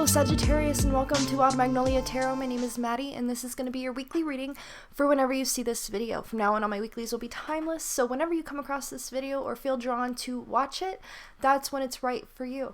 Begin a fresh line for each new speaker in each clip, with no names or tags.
Sagittarius, and welcome to Wild Magnolia Tarot. My name is Maddie, and this is going to be your weekly reading for whenever you see this video. From now on, all my weeklies will be timeless, so whenever you come across this video or feel drawn to watch it, that's when it's right for you.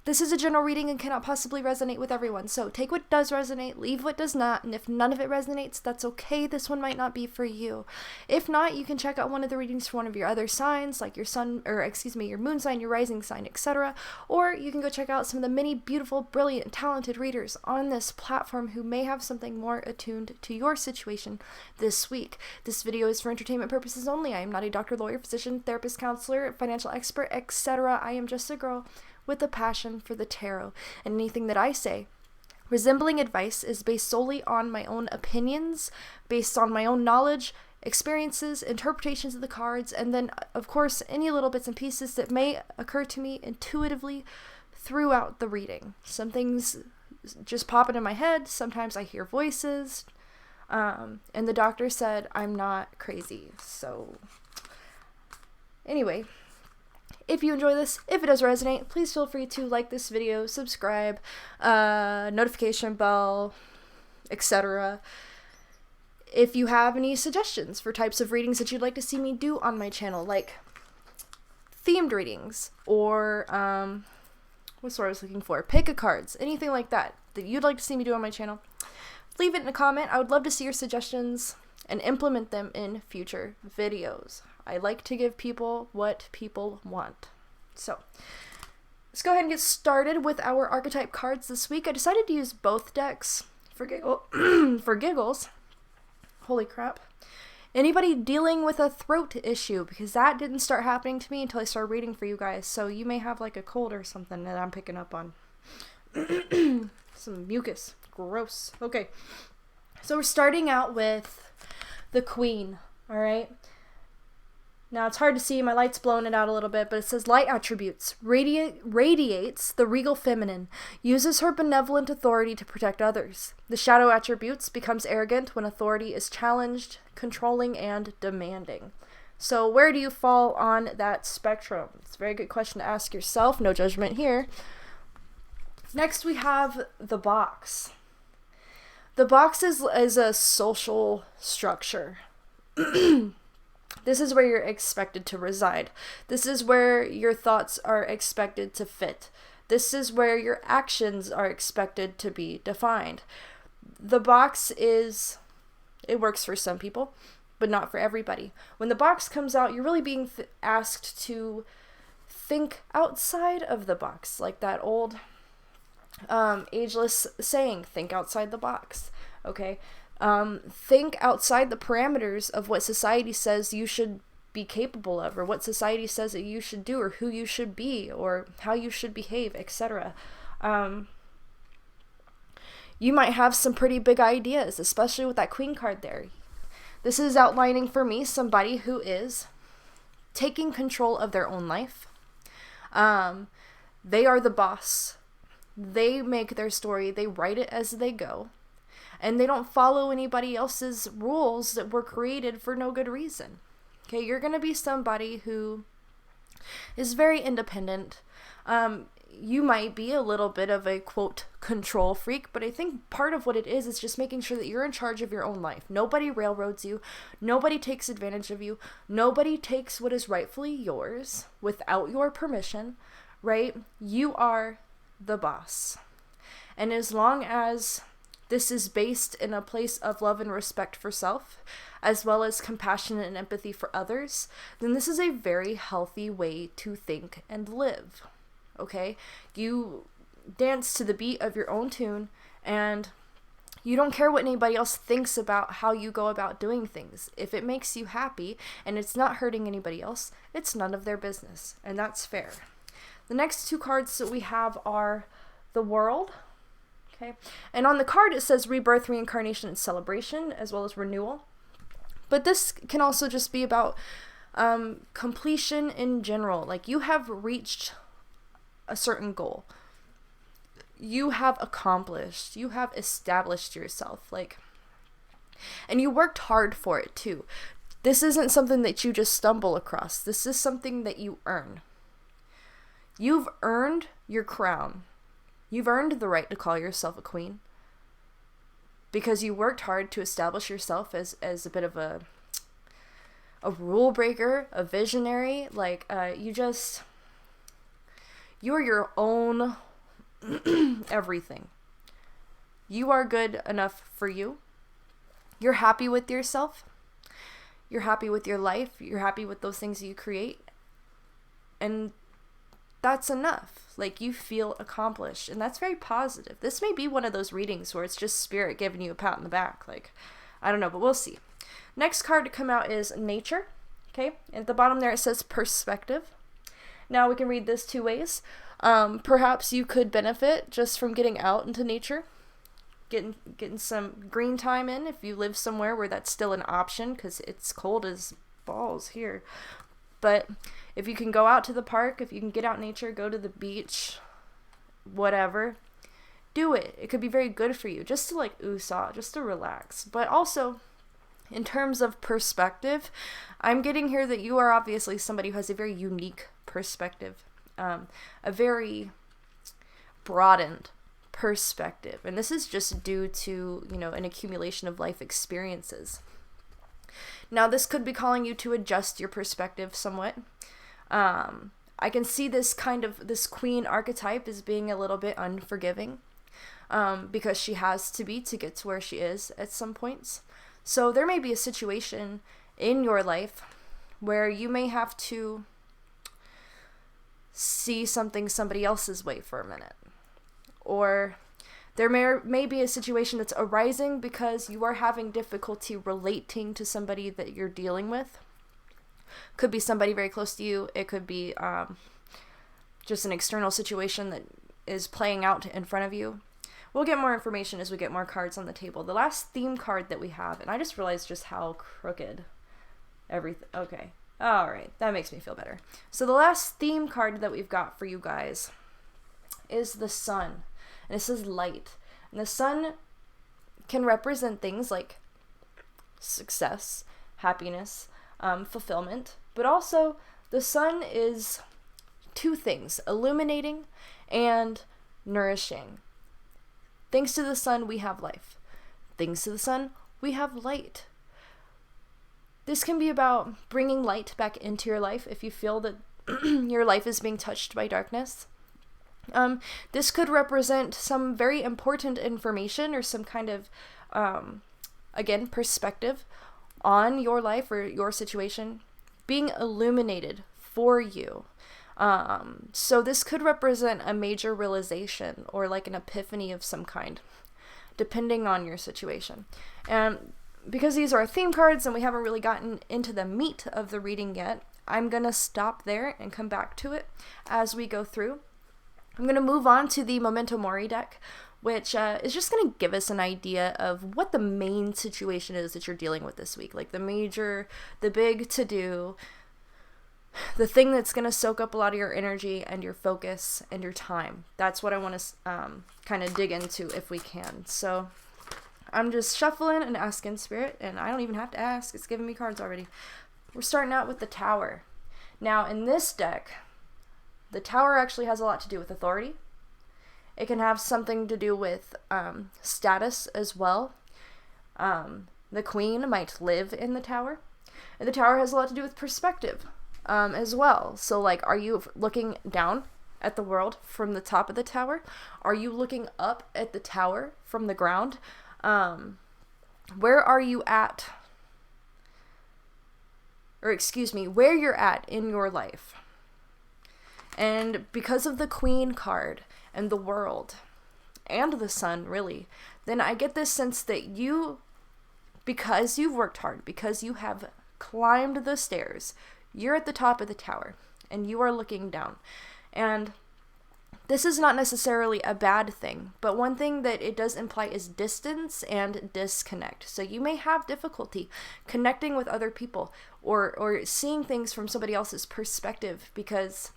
This is a general reading and cannot possibly resonate with everyone, so take what does resonate, leave what does not, and if none of it resonates, that's okay. This one might not be for you. If not, you can check out one of the readings for one of your other signs, like your your moon sign, your rising sign, etc. Or you can go check out some of the many beautiful, brilliant, talented readers on this platform who may have something more attuned to your situation this week. This video is for entertainment purposes only. I am not a doctor, lawyer, physician, therapist, counselor, financial expert, etc. I am just a girl with a passion for the tarot, and anything that I say resembling advice is based solely on my own opinions, based on my own knowledge, experiences, interpretations of the cards, and then of course any little bits and pieces that may occur to me intuitively throughout the reading. Some things just pop into my head, sometimes I hear voices, and the doctor said I'm not crazy. So anyway, if you enjoy this, if it does resonate, please feel free to like this video, subscribe, notification bell, etc. If you have any suggestions for types of readings that you'd like to see me do on my channel, like themed readings, or what's what I was looking for, pick-a-cards, anything like that you'd like to see me do on my channel, leave it in a comment. I would love to see your suggestions and implement them in future videos. I like to give people what people want. So let's go ahead and get started with our archetype cards this week. I decided to use both decks for giggles. Holy crap. Anybody dealing with a throat issue, because that didn't start happening to me until I started reading for you guys. So you may have like a cold or something that I'm picking up on. Some mucus. Gross. Okay. So we're starting out with the Queen. All right. Now, it's hard to see, my light's blowing it out a little bit, but it says light attributes, radiates the regal feminine, uses her benevolent authority to protect others. The shadow attributes, becomes arrogant when authority is challenged, controlling, and demanding. So where do you fall on that spectrum? It's a very good question to ask yourself, no judgment here. Next we have the box. The box is a social structure. This is where you're expected to reside. This is where your thoughts are expected to fit. This is where your actions are expected to be defined. The box it works for some people, but not for everybody. When the box comes out, you're really being asked to think outside of the box, like that old ageless saying, think outside the box, okay? Think outside the parameters of what society says you should be capable of, or what society says that you should do, or who you should be, or how you should behave, etc. You might have some pretty big ideas, especially with that Queen card there. This is outlining for me somebody who is taking control of their own life. They are the boss. They make their story. They write it as they go. And they don't follow anybody else's rules that were created for no good reason. Okay, you're going to be somebody who is very independent. You might be a little bit of a, quote, control freak, but I think part of what it is just making sure that you're in charge of your own life. Nobody railroads you. Nobody takes advantage of you. Nobody takes what is rightfully yours without your permission, right? You are the boss. And as long as this is based in a place of love and respect for self, as well as compassion and empathy for others, then this is a very healthy way to think and live, okay? You dance to the beat of your own tune, and you don't care what anybody else thinks about how you go about doing things. If it makes you happy, and it's not hurting anybody else, it's none of their business, and that's fair. The next two cards that we have are the World. Okay, and on the card it says rebirth, reincarnation, and celebration, as well as renewal. But this can also just be about completion in general. Like, you have reached a certain goal. You have accomplished. You have established yourself. And you worked hard for it too. This isn't something that you just stumble across. This is something that you earn. You've earned your crown. You've earned the right to call yourself a queen because you worked hard to establish yourself as a bit of a rule breaker, a visionary. Like, you are your own everything. You are good enough for you. You're happy with yourself. You're happy with your life. You're happy with those things you create. And that's enough. Like, you feel accomplished. And that's very positive. This may be one of those readings where it's just spirit giving you a pat on the back. Like, I don't know, but we'll see. Next card to come out is nature. Okay. And at the bottom there it says perspective. Now we can read this two ways. Perhaps you could benefit just from getting out into nature. Getting some green time in if you live somewhere where that's still an option, because it's cold as balls here. But if you can go out to the park, if you can get out in nature, go to the beach, whatever, do it. It could be very good for you, just to like woosah, just to relax. But also, in terms of perspective, I'm getting here that you are obviously somebody who has a very unique perspective, a very broadened perspective. And this is just due to, an accumulation of life experiences. Now, this could be calling you to adjust your perspective somewhat. I can see this queen archetype as being a little bit unforgiving, because she has to be to get to where she is at some points. So there may be a situation in your life where you may have to see something somebody else's way for a minute. Or there may be a situation that's arising because you are having difficulty relating to somebody that you're dealing with. Could be somebody very close to you. It could be just an external situation that is playing out in front of you. We'll get more information as we get more cards on the table. The last theme card that we have, and I just realized just how crooked everything. Okay. All right. That makes me feel better. So the last theme card that we've got for you guys is the sun. And it says light. And the sun can represent things like success, happiness, fulfillment. But also, the sun is two things: illuminating and nourishing. Thanks to the sun, we have life. Thanks to the sun, we have light. This can be about bringing light back into your life if you feel that your life is being touched by darkness. This could represent some very important information or some kind of, again, perspective on your life or your situation being illuminated for you. So this could represent a major realization or like an epiphany of some kind, depending on your situation. And because these are our theme cards and we haven't really gotten into the meat of the reading yet, I'm going to stop there and come back to it as we go through. I'm going to move on to the Memento Mori deck, which is just going to give us an idea of what the main situation is that you're dealing with this week. Like the big to-do, the thing that's going to soak up a lot of your energy and your focus and your time. That's what I want to kind of dig into if we can. So I'm just shuffling and asking Spirit, and I don't even have to ask. It's giving me cards already. We're starting out with the Tower. Now, in this deck, the Tower actually has a lot to do with authority. It can have something to do with status as well. The Queen might live in the Tower. And the Tower has a lot to do with perspective as well. So, like, are you looking down at the world from the top of the tower? Are you looking up at the tower from the ground? Where are you at? Or excuse me, where you're at in your life. And because of the Queen card and the world and the sun, really, then I get this sense that you, because you've worked hard, because you have climbed the stairs, you're at the top of the tower and you are looking down. And this is not necessarily a bad thing, but one thing that it does imply is distance and disconnect. So you may have difficulty connecting with other people or seeing things from somebody else's perspective because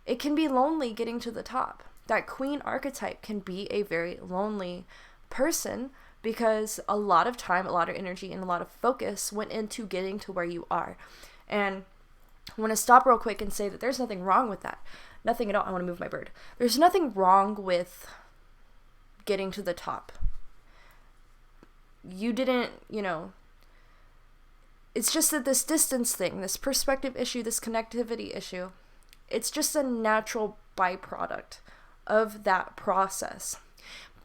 it can be lonely getting to the top. That Queen archetype can be a very lonely person because a lot of time, a lot of energy, and a lot of focus went into getting to where you are. And I want to stop real quick and say that there's nothing wrong with that. Nothing at all. I want to move my bird. There's nothing wrong with getting to the top. You didn't, it's just that this distance thing, this perspective issue, this connectivity issue, it's just a natural byproduct of that process.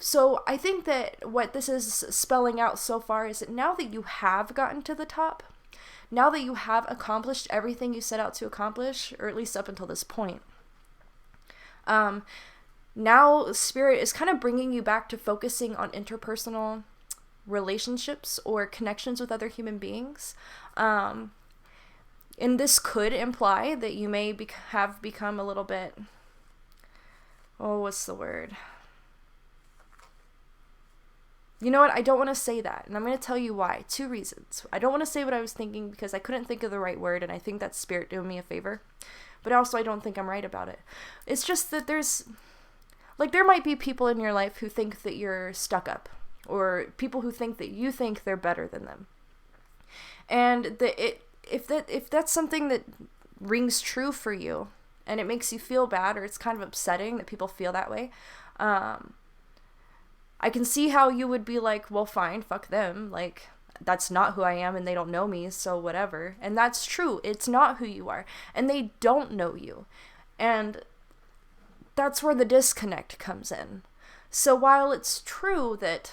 So I think that what this is spelling out so far is that now that you have gotten to the top, now that you have accomplished everything you set out to accomplish, or at least up until this point, now Spirit is kind of bringing you back to focusing on interpersonal relationships or connections with other human beings. And this could imply that you may have become a little bit, what's the word? You know what? I don't want to say that, and I'm going to tell you why. 2 reasons. I don't want to say what I was thinking because I couldn't think of the right word, and I think that's Spirit doing me a favor. But also, I don't think I'm right about it. It's just that there might be people in your life who think that you're stuck up, or people who think that you think they're better than them. And if that's something that rings true for you, and it makes you feel bad, or it's kind of upsetting that people feel that way, I can see how you would be like, well, fine, fuck them. Like, that's not who I am, and they don't know me, so whatever. And that's true. It's not who you are. And they don't know you. And that's where the disconnect comes in. So while it's true that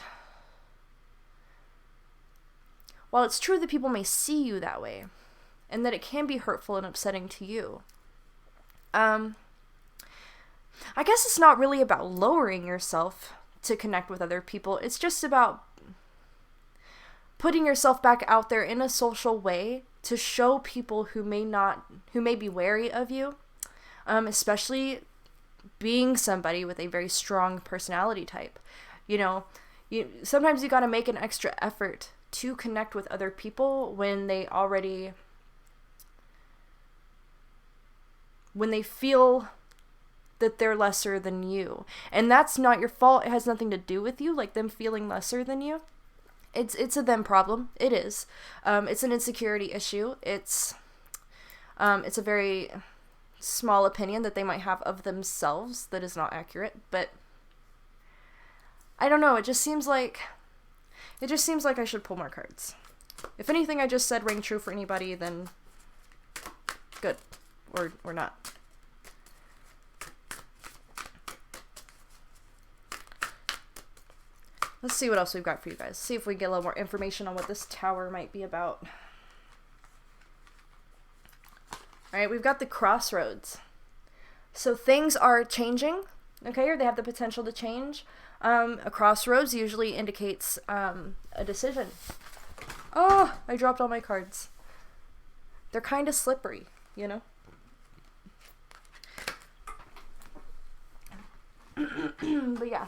people may see you that way, and that it can be hurtful and upsetting to you, I guess it's not really about lowering yourself to connect with other people. It's just about putting yourself back out there in a social way to show people who may be wary of you, especially being somebody with a very strong personality type. Sometimes you got to make an extra effort to connect with other people when they feel that they're lesser than you. And that's not your fault. It has nothing to do with you, like them feeling lesser than you. It's a them problem. It is. It's an insecurity issue. It's a very small opinion that they might have of themselves that is not accurate, but I don't know. It just seems like I should pull more cards. If anything I just said rang true for anybody, then good. Or not. Let's see what else we've got for you guys. See if we get a little more information on what this tower might be about. Alright, we've got the crossroads. So things are changing, okay, or they have the potential to change. A crossroads usually indicates a decision. Oh, I dropped all my cards. They're kind of slippery, But yeah.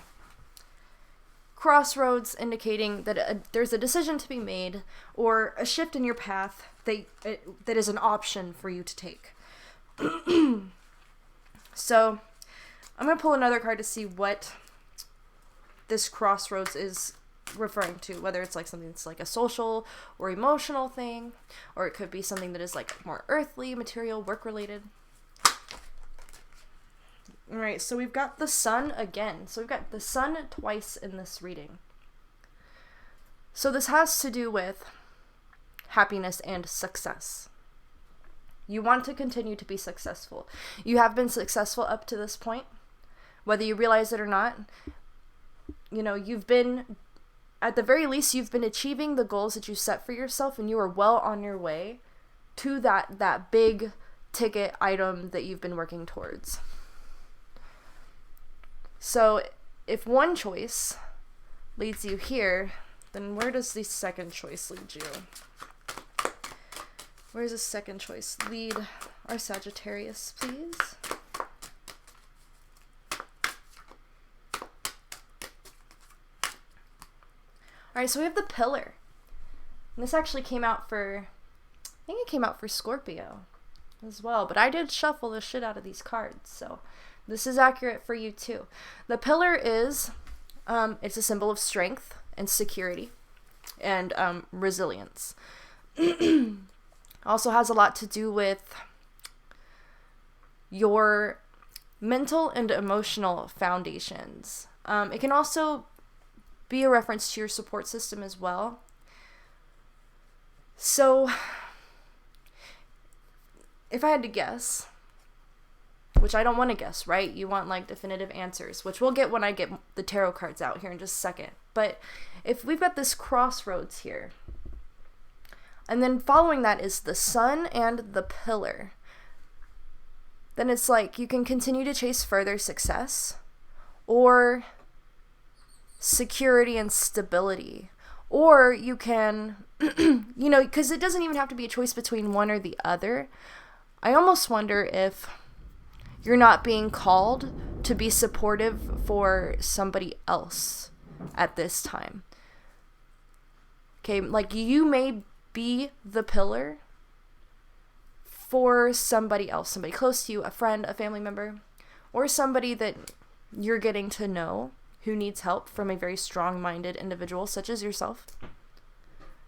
Crossroads indicating that there's a decision to be made or a shift in your path that is an option for you to take. So I'm going to pull another card to see what this crossroads is referring to, whether it's like something that's like a social or emotional thing, or it could be something that is like more earthly, material, work related. Alright, so we've got the sun again. So we've got the sun twice in this reading. So this has to do with happiness and success. You want to continue to be successful. You have been successful up to this point, whether you realize it or not. You've been, at the very least, you've been achieving the goals that you set for yourself, and you are well on your way to that big ticket item that you've been working towards. So if one choice leads you here, then where does the second choice lead you? Where's the second choice lead our Sagittarius, please? Alright, so we have the pillar. And this actually came out I think it came out for Scorpio as well, but I did shuffle the shit out of these cards, so this is accurate for you too. The pillar is, it's a symbol of strength and security and resilience. Also has a lot to do with your mental and emotional foundations. It can also be a reference to your support system as well. So, if I had to guess, which I don't want to guess, right? You want like definitive answers, which we'll get when I get the tarot cards out here in just a second. But if we've got this crossroads here, and then following that is the sun and the pillar, then it's like you can continue to chase further success or security and stability. Or you can, you know, because it doesn't even have to be a choice between one or the other. I almost wonder if you're not being called to be supportive for somebody else at this time. Okay, like you may be the pillar for somebody else, somebody close to you, a friend, a family member, or somebody that you're getting to know who needs help from a very strong-minded individual such as yourself.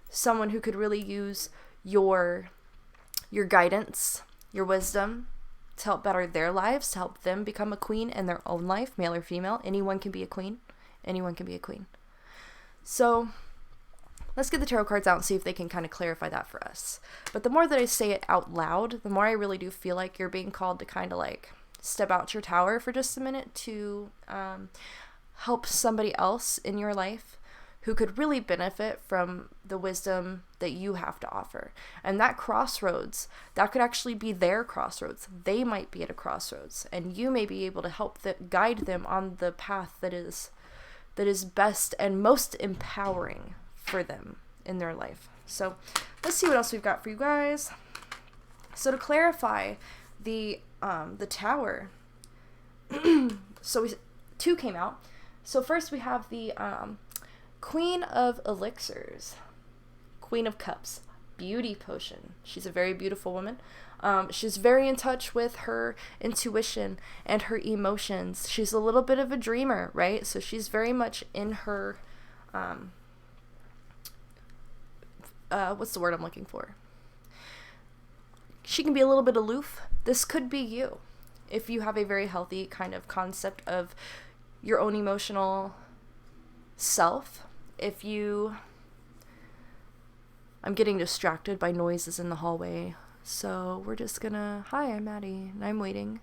Someone who could really use your guidance, your wisdom, to help better their lives, to help them become a queen in their own life, male or female. Anyone can be a queen. Anyone can be a queen. So let's get the tarot cards out and see if they can kind of clarify that for us. But the more that I say it out loud, the more I really do feel like you're being called to kind of like step out your tower for just a minute to help somebody else in your life who could really benefit from the wisdom that you have to offer. And that crossroads, that could actually be their crossroads. They might be at a crossroads, and you may be able to help guide them on the path that is best and most empowering for them in their life. So let's see what else we've got for you guys. So to clarify the tower, so two came out. So first we have the Queen of Elixirs, Queen of Cups, beauty potion. She's a very beautiful woman. She's very in touch with her intuition and her emotions. She's a little bit of a dreamer, right? So she's very much in her, what's the word I'm looking for? She can be a little bit aloof. This could be you if you have a very healthy kind of concept of your own emotional self. If you, I'm getting distracted by noises in the hallway, so we're just gonna, hi, I'm Maddie, and I'm waiting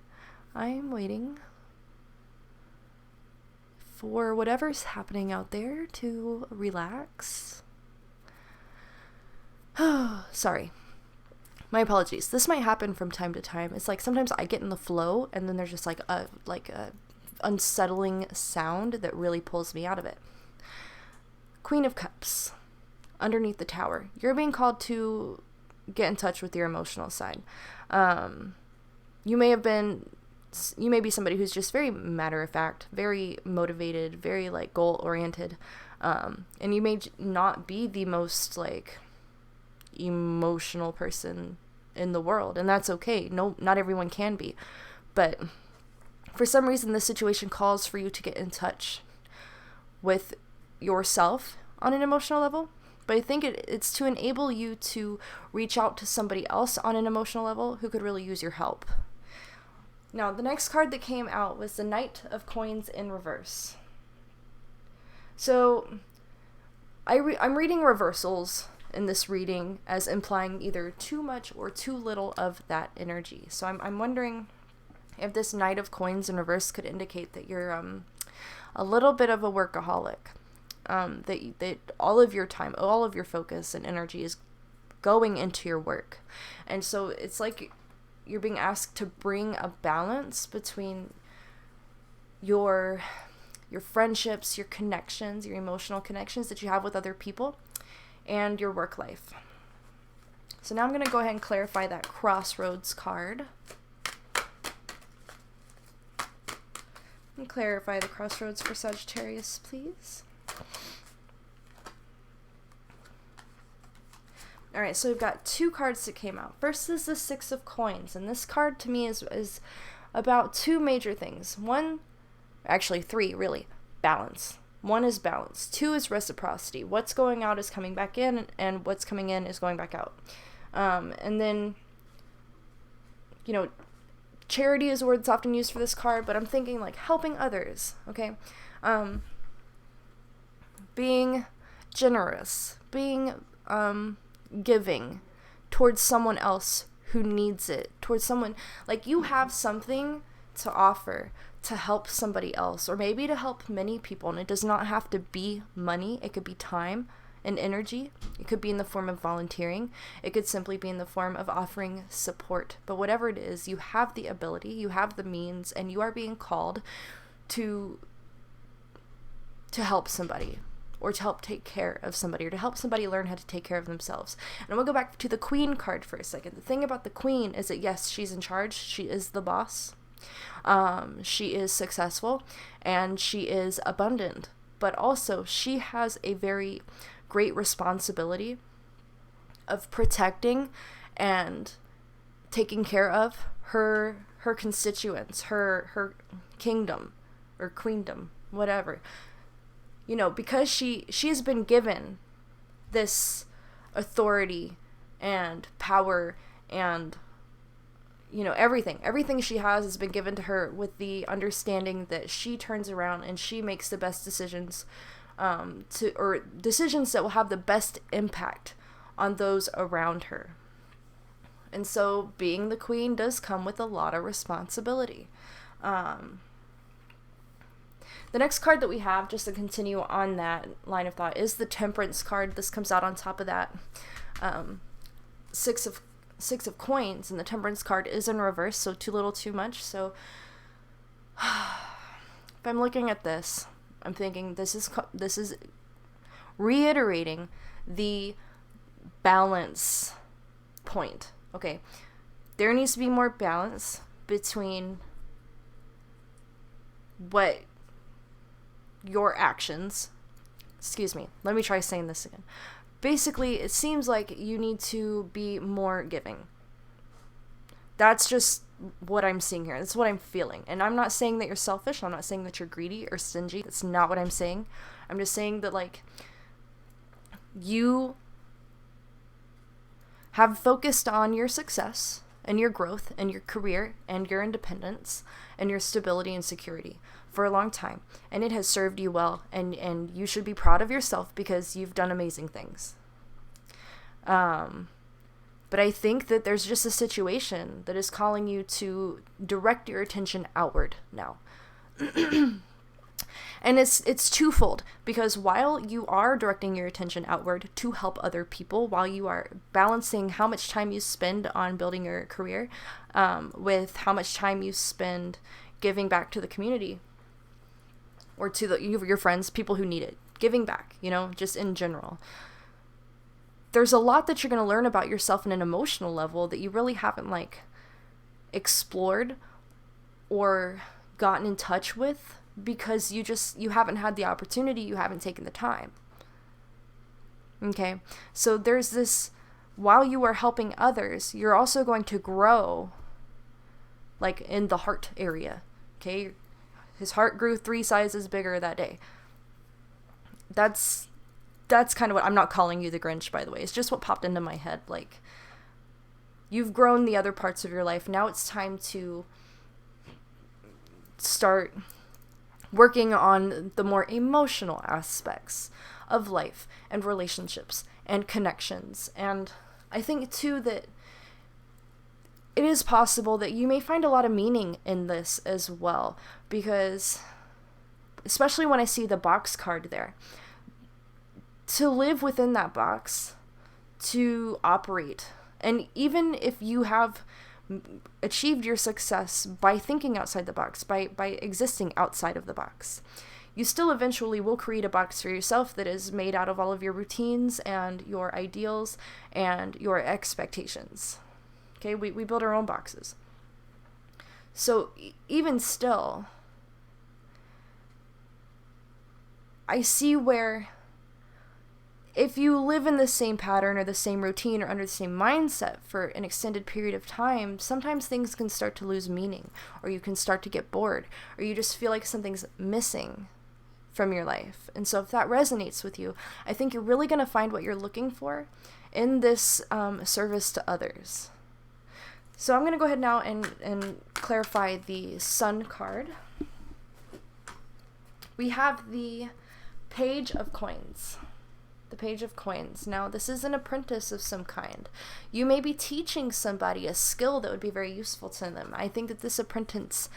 for whatever's happening out there to relax. Sorry, my apologies. This might happen from time to time. It's like sometimes I get in the flow and then there's just like a unsettling sound that really pulls me out of it. Queen of Cups, underneath the tower. You're being called to get in touch with your emotional side. You may be somebody who's just very matter of fact, very motivated, very like goal oriented. And you may not be the most like emotional person in the world, and that's okay. No, not everyone can be, but for some reason this situation calls for you to get in touch with yourself on an emotional level. But I think it's to enable you to reach out to somebody else on an emotional level who could really use your help. Now, the next card that came out was the Knight of Coins in reverse. So I'm reading reversals in this reading as implying either too much or too little of that energy. So I'm wondering if this Knight of Coins in reverse could indicate that you're a little bit of a workaholic. That all of your time, all of your focus and energy is going into your work. And so it's like you're being asked to bring a balance between your friendships, your connections, your emotional connections that you have with other people, and your work life. So now I'm going to go ahead and clarify that Crossroads card. And clarify the Crossroads for Sagittarius, please. Alright, so we've got two cards that came out. First is the Six of Coins, and this card to me is about two major things. One, actually three, really. Balance. One is balance. Two is reciprocity. What's going out is coming back in, and what's coming in is going back out. And then, charity is a word that's often used for this card, but I'm thinking like helping others, okay? Being generous, being giving towards someone else who needs it, towards someone, like you have something to offer to help somebody else, or maybe to help many people, and it does not have to be money. It could be time and energy. It could be in the form of volunteering. It could simply be in the form of offering support. But whatever it is, you have the ability, you have the means, and you are being called to help somebody, or to help take care of somebody, or to help somebody learn how to take care of themselves. And I'm going to go back to the Queen card for a second. The thing about the Queen is that, yes, she's in charge. She is the boss. She is successful, and she is abundant. But also, she has a very great responsibility of protecting and taking care of her constituents, her kingdom or queendom, whatever. You know, because she has been given this authority and power and, you know, everything she has been given to her with the understanding that she turns around and she makes the best decisions, or decisions that will have the best impact on those around her. And so being the queen does come with a lot of responsibility. The next card that we have, just to continue on that line of thought, is the Temperance card. This comes out on top of that six of coins, and the Temperance card is in reverse, so too little too much. So if I'm looking at this, I'm thinking this is reiterating the balance point. Okay, there needs to be more balance between what your actions, let me try saying this again. Basically, it seems like you need to be more giving. That's just what I'm seeing here. That's what I'm feeling. And I'm not saying that you're selfish. I'm not saying that you're greedy or stingy. That's not what I'm saying. I'm just saying that, like, you have focused on your success and your growth and your career and your independence and your stability and security for a long time, and it has served you well, and you should be proud of yourself because you've done amazing things. But I think that there's just a situation that is calling you to direct your attention outward now. And it's twofold, because while you are directing your attention outward to help other people, while you are balancing how much time you spend on building your career with how much time you spend giving back to the community, or to your friends, people who need it, giving back, you know, just in general. There's a lot that you're going to learn about yourself on an emotional level that you really haven't, like, explored or gotten in touch with, because you haven't had the opportunity, you haven't taken the time. Okay? So there's this, while you are helping others, you're also going to grow, like, in the heart area. Okay? His heart grew 3 sizes bigger that day. That's kind of what, I'm not calling you the Grinch, by the way. It's just what popped into my head. Like, you've grown the other parts of your life. Now it's time to start working on the more emotional aspects of life and relationships and connections. And I think, too, that it is possible that you may find a lot of meaning in this as well, because, especially when I see the box card there, to live within that box, to operate, and even if you have achieved your success by thinking outside the box, by existing outside of the box, you still eventually will create a box for yourself that is made out of all of your routines and your ideals and your expectations. Okay, we build our own boxes. So even still, I see where if you live in the same pattern or the same routine or under the same mindset for an extended period of time, sometimes things can start to lose meaning, or you can start to get bored, or you just feel like something's missing from your life. And so if that resonates with you, I think you're really going to find what you're looking for in this service to others. So I'm going to go ahead now and clarify the Sun card. We have the Page of Coins. The Page of Coins. Now, this is an apprentice of some kind. You may be teaching somebody a skill that would be very useful to them. I think that this apprentice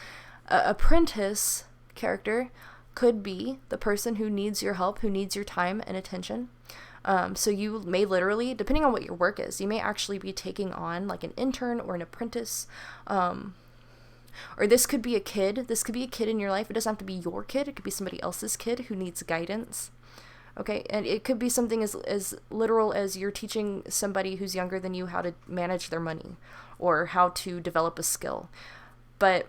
character could be the person who needs your help, who needs your time and attention. So you may literally, depending on what your work is, you may actually be taking on like an intern or an apprentice. Or this could be a kid. This could be a kid in your life. It doesn't have to be your kid. It could be somebody else's kid who needs guidance. Okay, and it could be something as literal as you're teaching somebody who's younger than you how to manage their money or how to develop a skill. But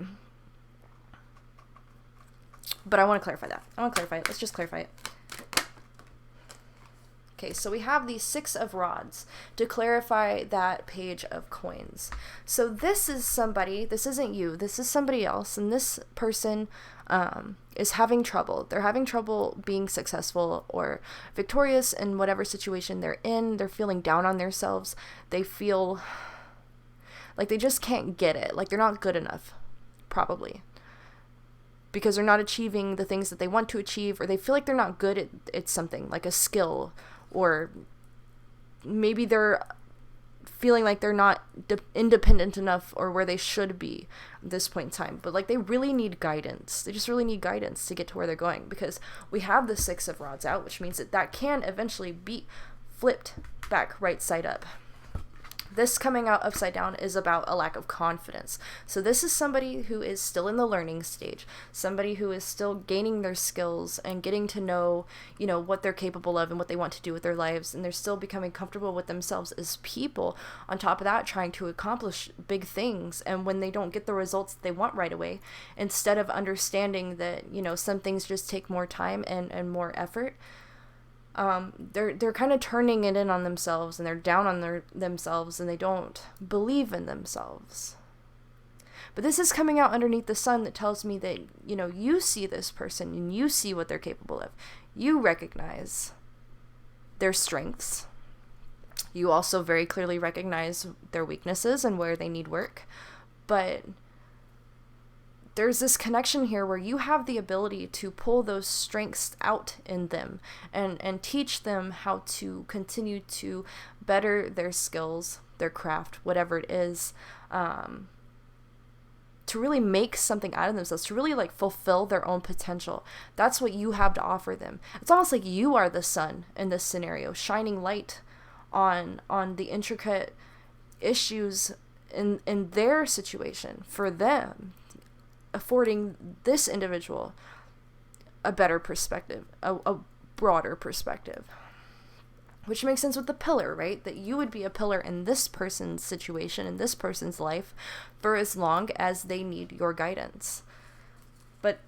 I want to clarify that. I want to clarify it. Let's just clarify it. Okay, so we have the Six of Rods to clarify that Page of Coins. So this is somebody, this isn't you, this is somebody else, and this person is having trouble. They're having trouble being successful or victorious in whatever situation they're in. They're feeling down on themselves. They feel like they just can't get it, like they're not good enough, probably. Because they're not achieving the things that they want to achieve, or they feel like they're not good at something, like a skill, or maybe they're feeling like they're not independent enough or where they should be at this point in time. But like they really need guidance. They just really need guidance to get to where they're going, because we have the Six of Rods out, which means that can eventually be flipped back right side up. This coming out upside down is about a lack of confidence. So this is somebody who is still in the learning stage, somebody who is still gaining their skills and getting to know, what they're capable of and what they want to do with their lives. And they're still becoming comfortable with themselves as people. On top of that, trying to accomplish big things. And when they don't get the results they want right away, instead of understanding that, some things just take more time and more effort, they're kind of turning it in on themselves, and they're down on themselves, and they don't believe in themselves. But this is coming out underneath the sun that tells me that, you see this person and you see what they're capable of. You recognize their strengths. You also very clearly recognize their weaknesses and where they need work. But there's this connection here where you have the ability to pull those strengths out in them and teach them how to continue to better their skills, their craft, whatever it is, to really make something out of themselves, to really like fulfill their own potential. That's what you have to offer them. It's almost like you are the sun in this scenario, shining light on the intricate issues in their situation for them, affording this individual a better perspective, a broader perspective. Which makes sense with the pillar, right? That you would be a pillar in this person's situation, in this person's life, for as long as they need your guidance. But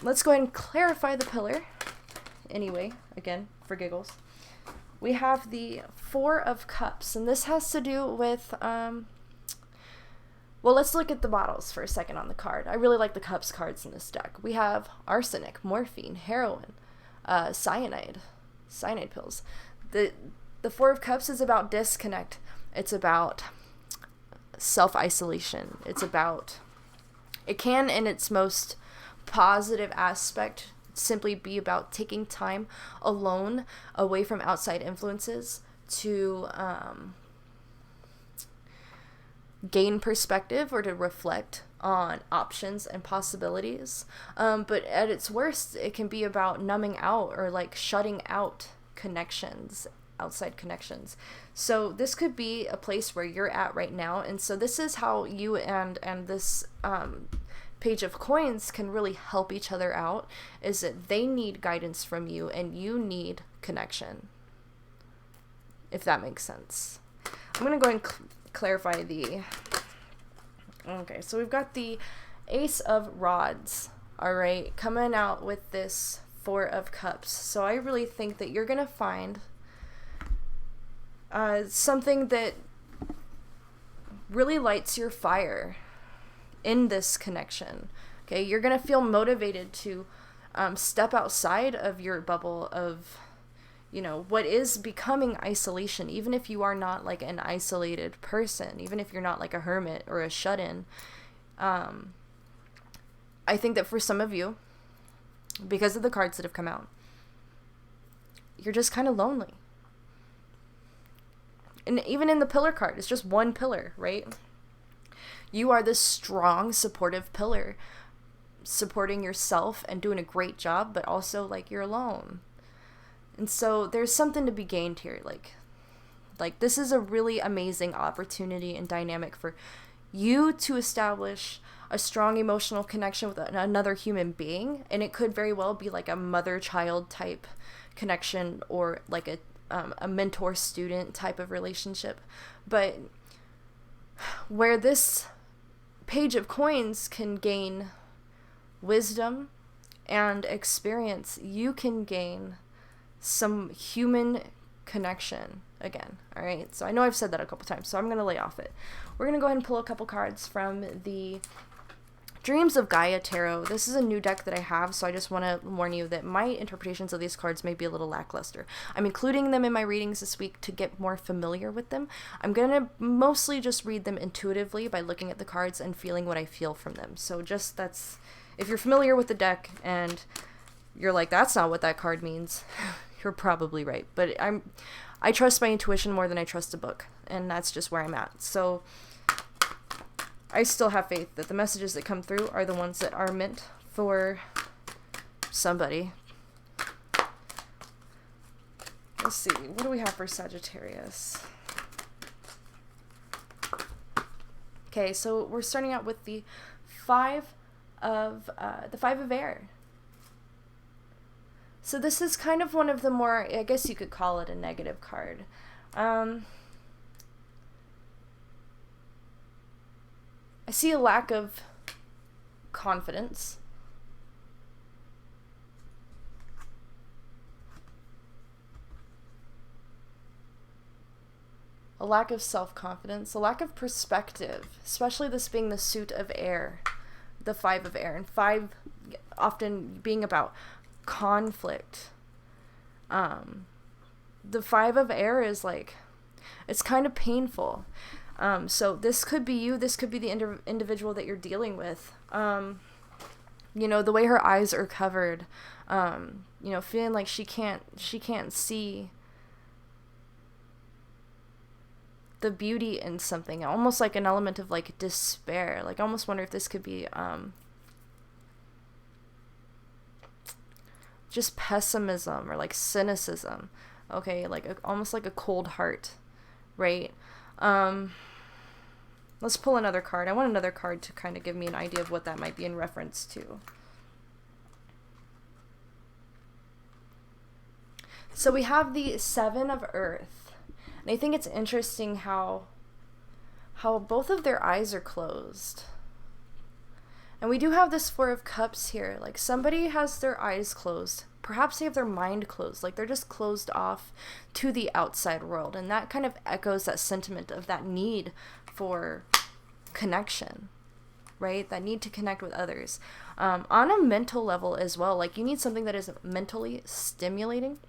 let's go ahead and clarify the pillar. Anyway, again, for giggles. We have the Four of Cups, and this has to do with, well, let's look at the bottles for a second on the card. I really like the Cups cards in this deck. We have arsenic, morphine, heroin, cyanide pills. The Four of Cups is about disconnect. It's about self-isolation. It can, in its most positive aspect, simply be about taking time alone, away from outside influences, to gain perspective or to reflect on options and possibilities. But at its worst, it can be about numbing out or like shutting out connections, outside connections. So this could be a place where you're at right now. And so this is how you and this Page of Coins can really help each other out, is that they need guidance from you and you need connection, if that makes sense. I'm going to go ahead and clarify the... Okay, so we've got the Ace of Rods, all right, coming out with this Four of Cups. So I really think that you're going to find something that really lights your fire in this connection. Okay, you're going to feel motivated to step outside of your bubble of, what is becoming isolation, even if you are not like an isolated person, even if you're not like a hermit or a shut-in. I think that for some of you, because of the cards that have come out, you're just kind of lonely. And even in the pillar card, it's just one pillar, right? You are this strong, supportive pillar, supporting yourself and doing a great job, but also like you're alone. And so there's something to be gained here. Like this is a really amazing opportunity and dynamic for you to establish a strong emotional connection with another human being. And it could very well be like a mother-child type connection, or like a mentor-student type of relationship. But where this Page of Coins can gain wisdom and experience, you can gain some human connection again. All right, so I know I've said that a couple times, so I'm going to lay off it. We're going to go ahead and pull a couple cards from the Dreams of Gaia Tarot. This is a new deck that I have, so I just want to warn you that my interpretations of these cards may be a little lackluster. I'm including them in my readings this week to get more familiar with them. I'm going to mostly just read them intuitively by looking at the cards and feeling what I feel from them. So just if you're familiar with the deck and you're like, that's not what that card means, you're probably right. But I trust my intuition more than I trust a book, and that's just where I'm at. So I still have faith that the messages that come through are the ones that are meant for somebody. Let's see, what do we have for Sagittarius? Okay, so we're starting out with the Five of Air. So this is kind of one of the more, I guess you could call it a negative card. I see a lack of confidence. A lack of self-confidence, a lack of perspective, especially this being the suit of air, the Five of Air, and five often being about conflict. The Five of Air is like, it's kind of painful. So this could be you, this could be the individual that you're dealing with. You know, the way her eyes are covered, you know, feeling like she can't see the beauty in something, almost like an element of like despair. Like I almost wonder if this could be just pessimism or like cynicism. Okay, like almost like a cold heart, right? Let's pull another card. I want another card to kind of give me an idea of what that might be in reference to. So we have the Seven of Earth. And I think it's interesting how both of their eyes are closed. And we do have this Four of Cups here. Like somebody has their eyes closed. Perhaps they have their mind closed. Like they're just closed off to the outside world. And that kind of echoes that sentiment of that need for connection, right? That need to connect with others. On a mental level as well. Like you need something that is mentally stimulating.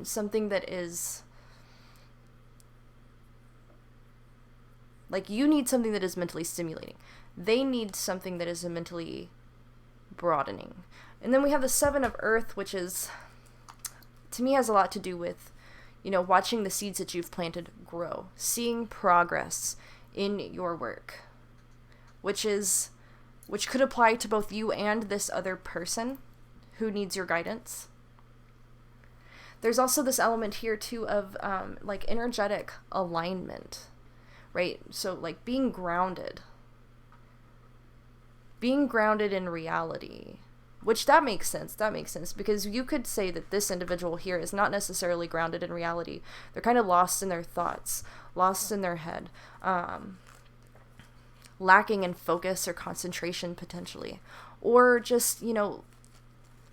Something that is... Like you need something that is mentally stimulating. They need something that is mentally broadening. And then we have the Seven of Earth, which is, to me, has a lot to do with, you know, watching the seeds that you've planted grow, seeing progress in your work, which could apply to both you and this other person who needs your guidance. There's also this element here too of like energetic alignment, right? So like being grounded in reality, which that makes sense because you could say that this individual here is not necessarily grounded in reality. They're kind of lost in their thoughts, lost in their head, lacking in focus or concentration potentially, or just, you know,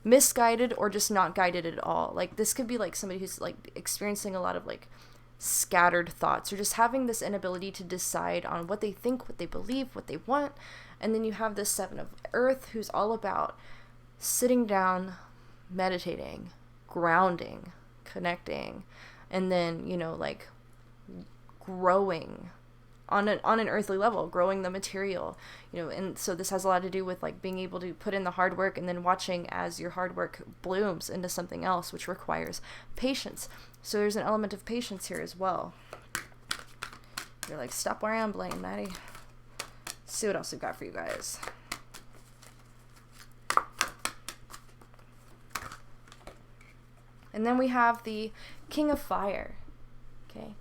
misguided or just not guided at all. Like this could be like somebody who's like experiencing a lot of like scattered thoughts, or just having this inability to decide on what they think, what they believe, what they want. And then you have this Seven of Earth who's all about sitting down, meditating, grounding, connecting, and then, you know, like growing on an earthly level, growing the material, you know. And so this has a lot to do with like being able to put in the hard work and then watching as your hard work blooms into something else, which requires patience. So there's an element of patience here as well. You're like, stop rambling, Maddie. Let's see what else we've got for you guys. And then we have the King of Fire. Okay.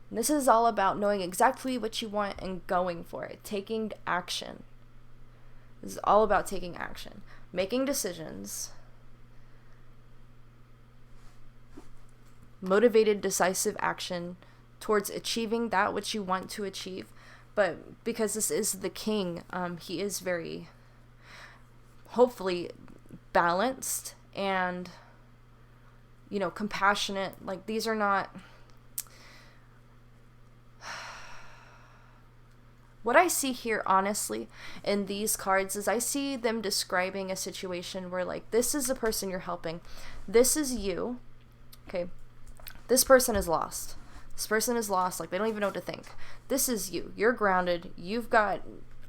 And this is all about knowing exactly what you want and going for it, taking action. This is all about taking action, making decisions, motivated, decisive action towards achieving that which you want to achieve. But because this is the king, he is very, hopefully, balanced and, you know, compassionate. Like, these are not... What I see here, honestly, in these cards is I see them describing a situation where, like, this is the person you're helping. This is you. Okay. This person is lost. This person is lost. Like, they don't even know what to think. This is you. You're grounded. You've got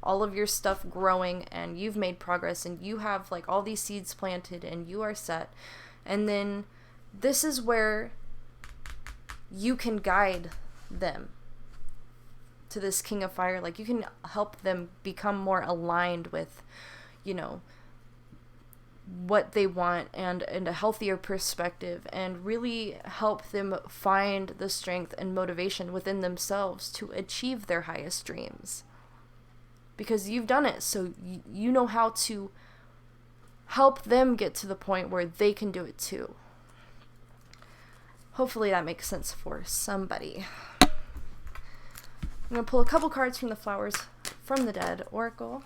all of your stuff growing, and you've made progress, and you have, like, all these seeds planted, and you are set. And then this is where you can guide them to this King of Fire. Like, you can help them become more aligned with, you know, what they want and a healthier perspective, and really help them find the strength and motivation within themselves to achieve their highest dreams. Because you've done it, so you know how to help them get to the point where they can do it too. Hopefully that makes sense for somebody. I'm going to pull a couple cards from the Flowers from the Dead Oracle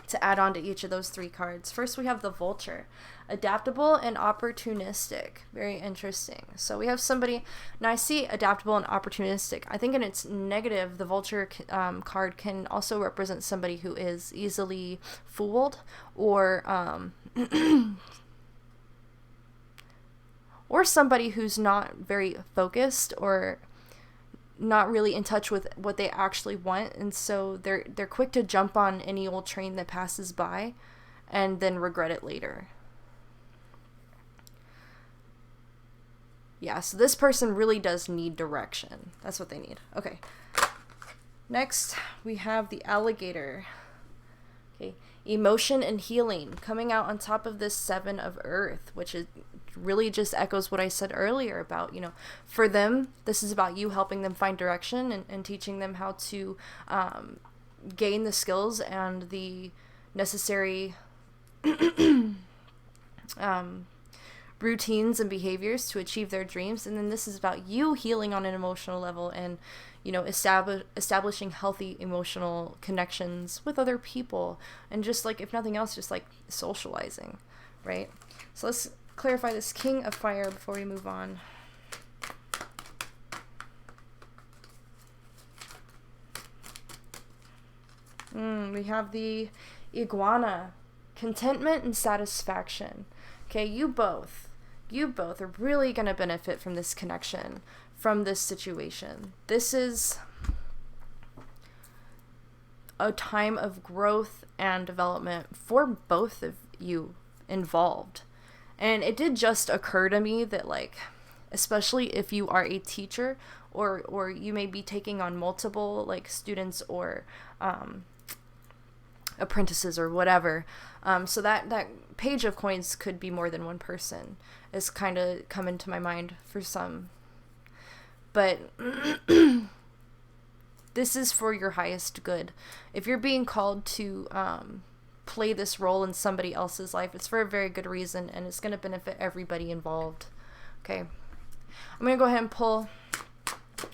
to add on to each of those 3 cards. First, we have the Vulture. Adaptable and opportunistic. Very interesting. So we have somebody... Now, I see adaptable and opportunistic. I think in its negative, the Vulture card can also represent somebody who is easily fooled, or... or somebody who's not very focused, or not really in touch with what they actually want, and so they're quick to jump on any old train that passes by and then regret it later. Yeah, so this person really does need direction. That's what they need. Okay. Next, we have the Alligator. Okay. Emotion and healing, coming out on top of this 7 of Earth, which is really just echoes what I said earlier about, you know, for them, this is about you helping them find direction and teaching them how to gain the skills and the necessary routines and behaviors to achieve their dreams. And then this is about you healing on an emotional level and, you know, establishing healthy emotional connections with other people, and just, like, if nothing else, just like socializing, right? So let's clarify this King of Fire before we move on. We have the Iguana. Contentment and satisfaction. Okay, you both are really going to benefit from this connection, from this situation. This is a time of growth and development for both of you involved. And it did just occur to me that, like, especially if you are a teacher, or you may be taking on multiple, like, students or apprentices or whatever, so that Page of Coins could be more than one person, is kind of come into my mind for some. But this is for your highest good. If you're being called to play this role in somebody else's life, it's for a very good reason, and it's going to benefit everybody involved. Okay, I'm going to go ahead and pull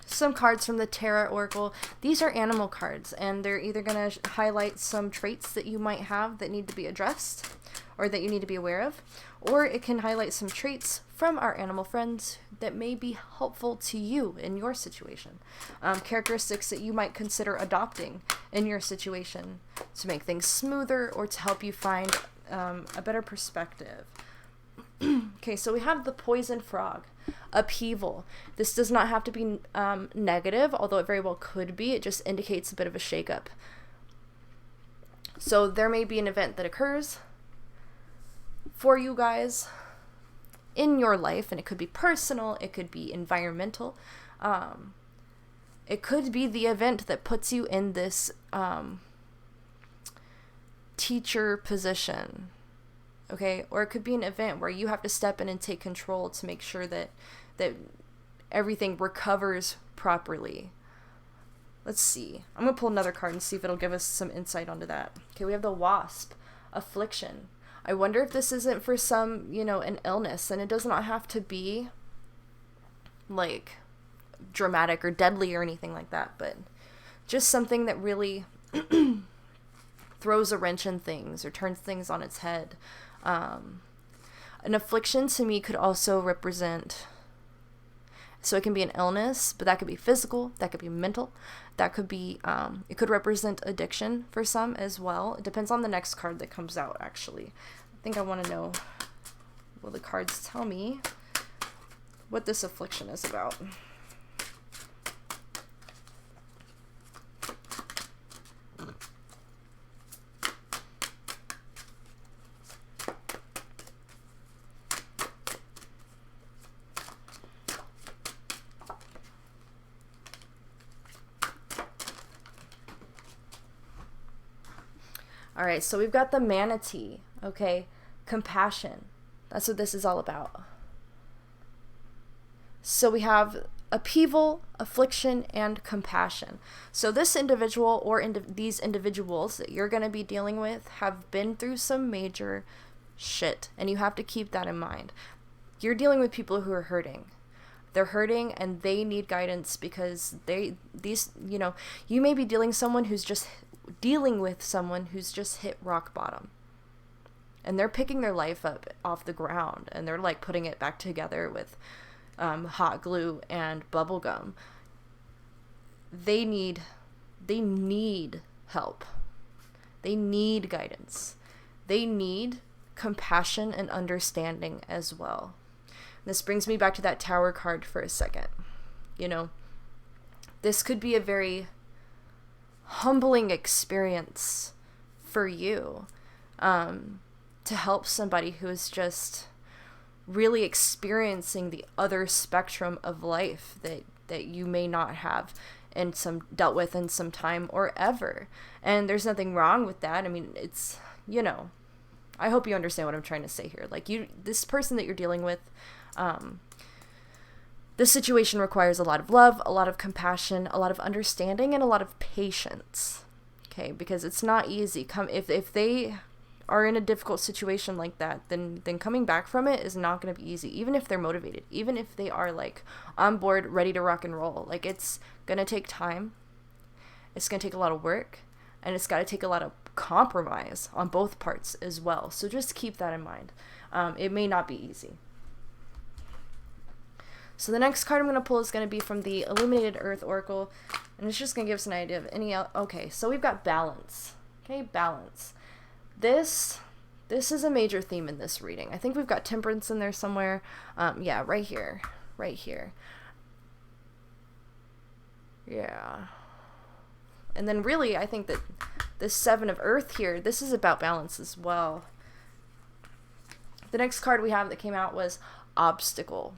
some cards from the Terra Oracle. These are animal cards, and they're either going to highlight some traits that you might have that need to be addressed, or that you need to be aware of, or it can highlight some traits from our animal friends that may be helpful to you in your situation. Characteristics that you might consider adopting in your situation to make things smoother, or to help you find a better perspective. Okay, so we have the Poison Frog. Upheaval. This does not have to be negative, although it very well could be. It just indicates a bit of a shakeup. So there may be an event that occurs for you guys in your life, and it could be personal, it could be environmental. It could be the event that puts you in this teacher position, okay? Or it could be an event where you have to step in and take control to make sure that everything recovers properly. Let's see. I'm going to pull another card and see if it'll give us some insight onto that. Okay, we have the Wasp, affliction. I wonder if this isn't for some, an illness, and it does not have to be like dramatic or deadly or anything like that, but just something that really throws a wrench in things or turns things on its head. An affliction to me could also represent, so it can be an illness, but that could be physical, that could be mental, that could be, it could represent addiction for some as well. It depends on the next card that comes out, actually. I think I want to know, will the cards tell me what this affliction is about? All right, so we've got the manatee, okay? Compassion. That's what this is all about. So we have upheaval, affliction, and compassion. So this individual or these individuals that you're going to be dealing with have been through some major shit, and you have to keep that in mind. You're dealing with people who are hurting. They're hurting and they need guidance because you may be dealing with someone who's just hit rock bottom, and they're picking their life up off the ground, and they're like putting it back together with hot glue and bubble gum. They need help. They need guidance. They need compassion and understanding as well. This brings me back to that Tower card for a second. This could be a very humbling experience for you, to help somebody who is just really experiencing the other spectrum of life that you may not have dealt with in some time or ever. And there's nothing wrong with that. I mean, it's, I hope you understand what I'm trying to say here. Like, this person that you're dealing with, this situation requires a lot of love, a lot of compassion, a lot of understanding, and a lot of patience. Okay, because it's not easy. If they are in a difficult situation like that, then coming back from it is not going to be easy. Even if they're motivated, even if they are like on board, ready to rock and roll, like, it's going to take time. It's going to take a lot of work, and it's got to take a lot of compromise on both parts as well. So just keep that in mind. It may not be easy. So the next card I'm going to pull is going to be from the Illuminated Earth Oracle, and it's just going to give us an idea of okay, so we've got balance. Okay, balance. This is a major theme in this reading. I think we've got temperance in there somewhere. Yeah, right here. Yeah. And then really, I think that this Seven of Earth here, this is about balance as well. The next card we have that came out was Obstacle.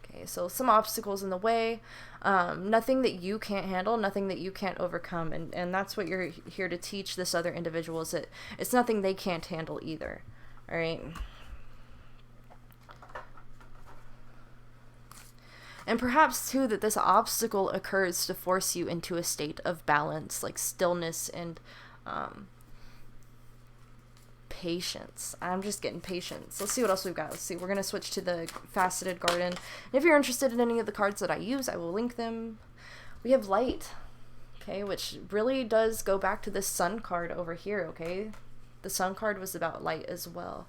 Okay, so some obstacles in the way, nothing that you can't handle, nothing that you can't overcome, and that's what you're here to teach this other individual, is that it's nothing they can't handle either. All right. And perhaps too that this obstacle occurs to force you into a state of balance, like stillness and patience. I'm just getting patience. Let's see what else we've got. Let's see. We're going to switch to the Faceted Garden. And if you're interested in any of the cards that I use, I will link them. We have Light, okay, which really does go back to this Sun card over here, okay? The Sun card was about light as well.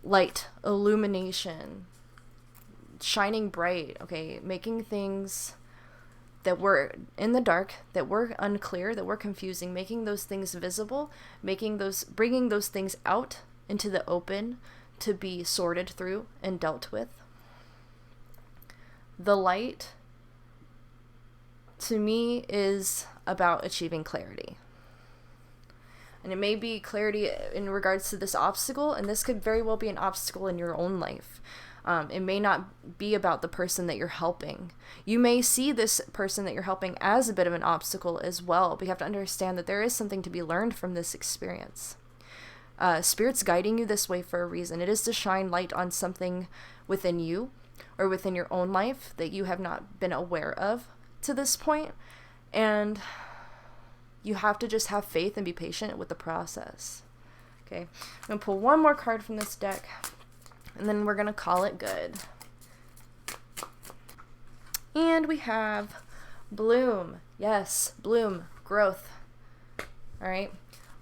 Light, illumination, shining bright, okay? Making things that were in the dark, that were unclear, that were confusing, making those things visible, bringing those things out into the open to be sorted through and dealt with. The light, to me, is about achieving clarity. And it may be clarity in regards to this obstacle, and this could very well be an obstacle in your own life. It may not be about the person that you're helping. You may see this person that you're helping as a bit of an obstacle as well, but you have to understand that there is something to be learned from this experience. Spirit's guiding you this way for a reason. It is to shine light on something within you or within your own life that you have not been aware of to this point. And you have to just have faith and be patient with the process. Okay, I'm going to pull one more card from this deck, and then we're going to call it good. And we have bloom. Yes, bloom, growth. All right,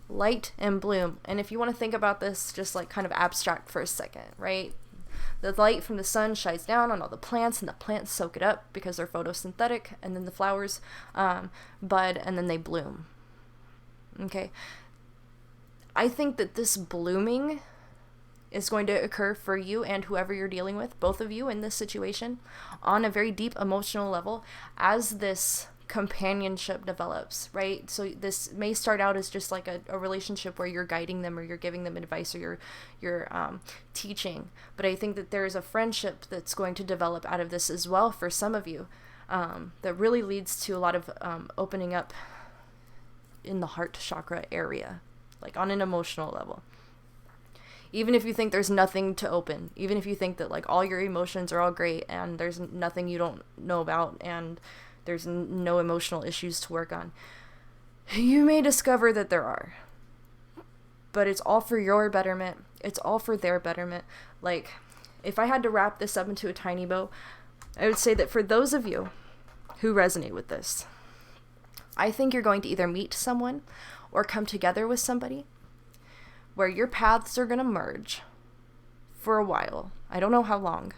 light and bloom. And if you want to think about this just like kind of abstract for a second, right? The light from the sun shines down on all the plants, and the plants soak it up because they're photosynthetic, and then the flowers bud, and then they bloom. Okay. I think that this blooming is going to occur for you and whoever you're dealing with, both of you in this situation, on a very deep emotional level as this companionship develops, right? So this may start out as just like a relationship where you're guiding them or you're giving them advice or you're teaching. But I think that there is a friendship that's going to develop out of this as well for some of you, that really leads to a lot of opening up in the heart chakra area, like on an emotional level. Even if you think there's nothing to open, even if you think that like all your emotions are all great and there's nothing you don't know about and there's no emotional issues to work on, you may discover that there are. But it's all for your betterment. It's all for their betterment. Like, if I had to wrap this up into a tiny bow, I would say that for those of you who resonate with this, I think you're going to either meet someone or come together with somebody where your paths are going to merge for a while. I don't know how long.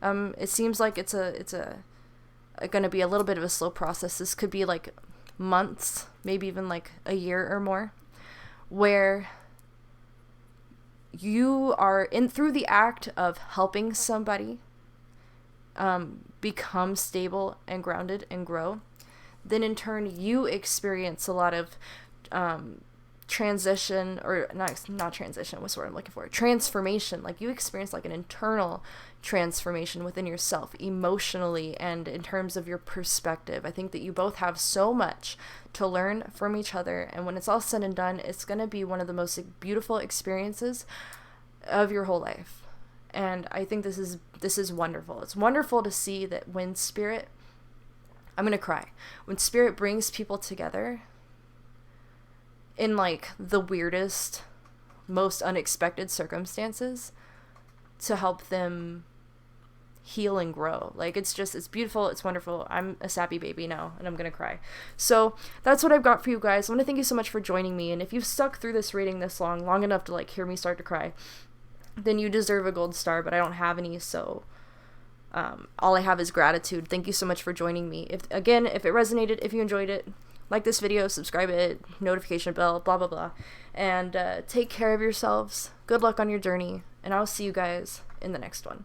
It seems like it's going to be a little bit of a slow process. This could be like months, maybe even like a year or more, where you are through the act of helping somebody become stable and grounded and grow. Then in turn you experience a lot of transition, or not transition, what's the word I'm looking for? Transformation. Like you experience like an internal transformation within yourself, emotionally and in terms of your perspective. I think that you both have so much to learn from each other, and when it's all said and done, it's going to be one of the most beautiful experiences of your whole life. And I think this is wonderful. It's wonderful to see that when spirit, I'm going to cry, when spirit brings people together in like the weirdest, most unexpected circumstances to help them heal and grow. Like it's beautiful. It's wonderful. I'm a sappy baby now and I'm going to cry. So that's what I've got for you guys. I want to thank you so much for joining me. And if you've stuck through this reading this long enough to like hear me start to cry, then you deserve a gold star, but I don't have any. So all I have is gratitude. Thank you so much for joining me. If it resonated, if you enjoyed it, like this video, subscribe it, notification bell, blah, blah, blah. And take care of yourselves. Good luck on your journey. And I'll see you guys in the next one.